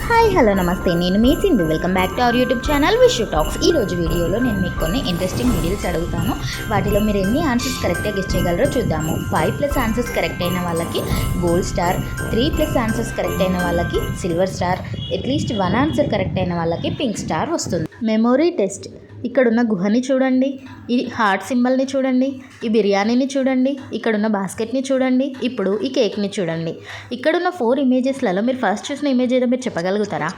Hi hello నమస్తే, నేను మీ Sindhu. Welcome back to our YouTube channel Vishu talks. ఈ రోజు వీడియోలో నేను మీకు కొన్ని ఇంట్రెస్టింగ్ వీడియోస్ అడుగుతాను. వాటిలో మీరు ఎన్ని ఆన్సర్స్ కరెక్ట్గా గెస్ చేయగలరో చూద్దాము. 5+ ఆన్సర్స్ కరెక్ట్ అయిన వాళ్ళకి గోల్డ్ స్టార్, 3+ ఆన్సర్స్ కరెక్ట్ అయిన వాళ్ళకి silver star, at least 1 answer correct అయిన వాళ్ళకి పింక్ స్టార్ వస్తుంది. Memory test. ఇక్కడున్న గుహని చూడండి, ఈ హార్ట్ సింబల్ని చూడండి, ఈ బిర్యానీని చూడండి, ఇక్కడున్న బాస్కెట్ని చూడండి, ఇప్పుడు ఈ కేక్ని చూడండి. ఇక్కడున్న 4 ఇమేజెస్లలో మీరు ఫస్ట్ చూసిన ఇమేజ్ ఏదో మీరు చెప్పగలుగుతారా?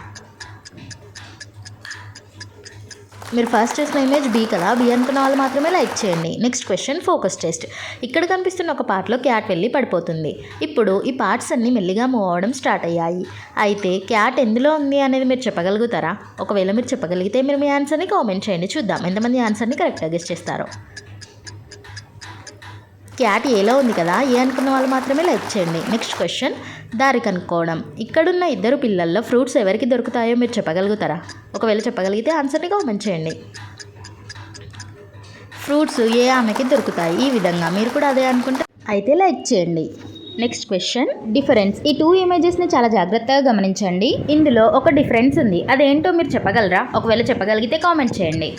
మీరు ఫస్ట్ చూసిన ఇమేజ్ బి కదా. బి అనుకున్న వాళ్ళు మాత్రమే లైక్ చేయండి. Next question, focus test. ఇక్కడ కనిపిస్తున్న ఒక పార్ట్లో క్యాట్ వెళ్ళి పడిపోతుంది. ఇప్పుడు ఈ పార్ట్స్ అన్నీ మెల్లిగా మూవ్ అవ్వడం స్టార్ట్ అయ్యాయి. అయితే క్యాట్ ఎందులో ఉంది అనేది మీరు చెప్పగలుగుతారా? ఒకవేళ మీరు చెప్పగలిగితే మీరు మీ ఆన్సర్ని కామెంట్ చేయండి. చూద్దాం ఎంతమంది ఆన్సర్ని కరెక్ట్గా గెస్ చేస్తారో. క్యాట్ ఏలో ఉంది కదా. ఏ అనుకున్న వాళ్ళు మాత్రమే లైక్ చేయండి. నెక్స్ట్ క్వశ్చన్, దారి కనుక్కోవడం. ఇక్కడున్న 2 పిల్లల్లో ఫ్రూట్స్ ఎవరికి దొరుకుతాయో మీరు చెప్పగలుగుతారా? ఒకవేళ చెప్పగలిగితే ఆన్సర్ని కామెంట్ చేయండి. ఫ్రూట్స్ ఏ ఆమెకి దొరుకుతాయి. ఈ విధంగా మీరు కూడా అదే అనుకుంటే అయితే లైక్ చేయండి. Next question, difference. ఈ 2 ఇమేజెస్ని చాలా జాగ్రత్తగా గమనించండి. ఇందులో ఒక డిఫరెన్స్ ఉంది, అదేంటో మీరు చెప్పగలరా? ఒకవేళ చెప్పగలిగితే కామెంట్ చేయండి.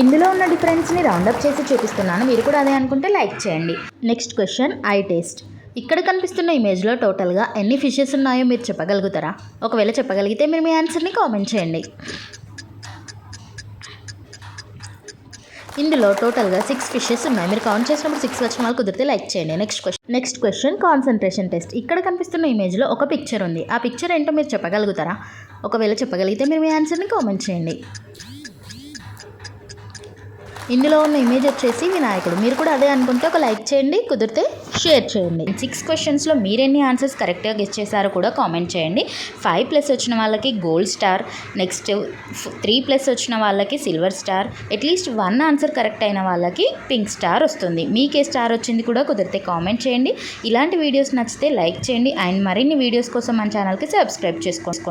ఇందులో ఉన్న డిఫరెన్స్ని రౌండప్ చేసి చూపిస్తున్నాను, మీరు కూడా అదే అనుకుంటే లైక్ చేయండి. Next question, I test. ఇక్కడ కనిపిస్తున్న ఇమేజ్లో టోటల్గా ఎన్ని ఫిషెస్ ఉన్నాయో మీరు చెప్పగలుగుతారా? ఒకవేళ చెప్పగలిగితే మీరు మీ ఆన్సర్ని కామెంట్ చేయండి. ఇందులో టోటల్గా 6 ఫిషెస్ ఉన్నాయి. మీరు కౌంట్ చేసినప్పుడు 6 వచ్చిన వాళ్ళు కుదిరితే లైక్ చేయండి. Next question, concentration test. ఇక్కడ కనిపిస్తున్న ఇమేజ్లో ఒక పిక్చర్ ఉంది. ఆ పిక్చర్ ఏంటో మీరు చెప్పగలుగుతారా? ఒకవేళ చెప్పగలిగితే మీరు మీ ఆన్సర్ని కామెంట్ చేయండి. ఇందులో ఉన్న ఇమేజ్ వచ్చేసి వినాయకుడు. మీరు కూడా అదే అనుకుంటే ఒక లైక్ చేయండి, కుదిరితే షేర్ చేయండి. 6 క్వశ్చన్స్లో మీరెన్ని ఆన్సర్స్ కరెక్ట్గా గెస్ చేశారో కూడా కామెంట్ చేయండి. 5+ వచ్చిన వాళ్ళకి గోల్డ్ స్టార్, నెక్స్ట్ 3+ వచ్చిన వాళ్ళకి silver star, at least 1 answer correct అయిన వాళ్ళకి పింక్ స్టార్ వస్తుంది. మీకే స్టార్ వచ్చింది కూడా కుదిరితే కామెంట్ చేయండి. ఇలాంటి వీడియోస్ నచ్చితే లైక్ చేయండి అండ్ మరిన్ని వీడియోస్ కోసం మన ఛానల్కి సబ్స్క్రైబ్ చేసుకోండి.